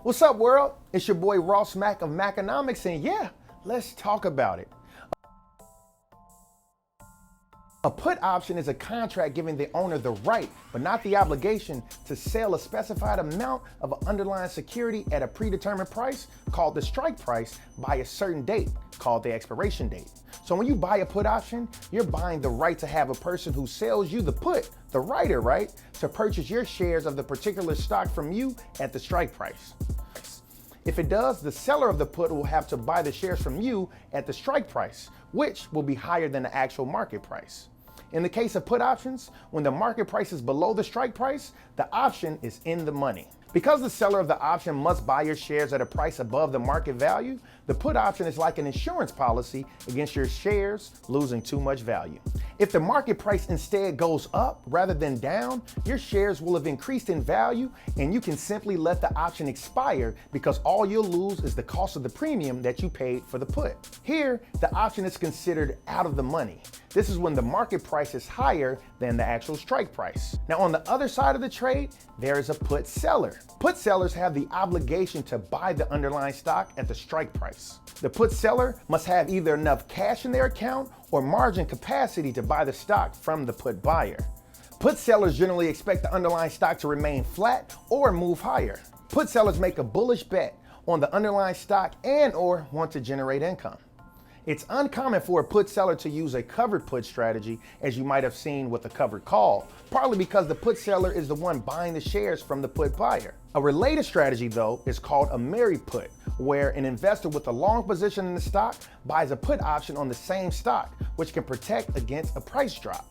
What's up, world? It's your boy Ross Mack of Macconomics, and yeah, let's talk about it. A put option is a contract giving the owner the right, but not the obligation, to sell a specified amount of an underlying security at a predetermined price, called the strike price, by a certain date, called the expiration date. So when you buy a put option, you're buying the right to have a person who sells you the put, the writer, right, to purchase your shares of the particular stock from you at the strike price. If it does, the seller of the put will have to buy the shares from you at the strike price, which will be higher than the actual market price. In the case of put options, when the market price is below the strike price, the option is in the money. Because the seller of the option must buy your shares at a price above the market value, the put option is like an insurance policy against your shares losing too much value. If the market price instead goes up rather than down, your shares will have increased in value, and you can simply let the option expire because all you'll lose is the cost of the premium that you paid for the put. Here, the option is considered out of the money. This is when the market price is higher than the actual strike price. Now, on the other side of the trade, there is a put seller. Put sellers have the obligation to buy the underlying stock at the strike price. The put seller must have either enough cash in their account or margin capacity to buy the stock from the put buyer. Put sellers generally expect the underlying stock to remain flat or move higher. Put sellers make a bullish bet on the underlying stock and/or want to generate income. It's uncommon for a put seller to use a covered put strategy, as you might have seen with a covered call, partly because the put seller is the one buying the shares from the put buyer. A related strategy, though, is called a married put, where an investor with a long position in the stock buys a put option on the same stock, which can protect against a price drop.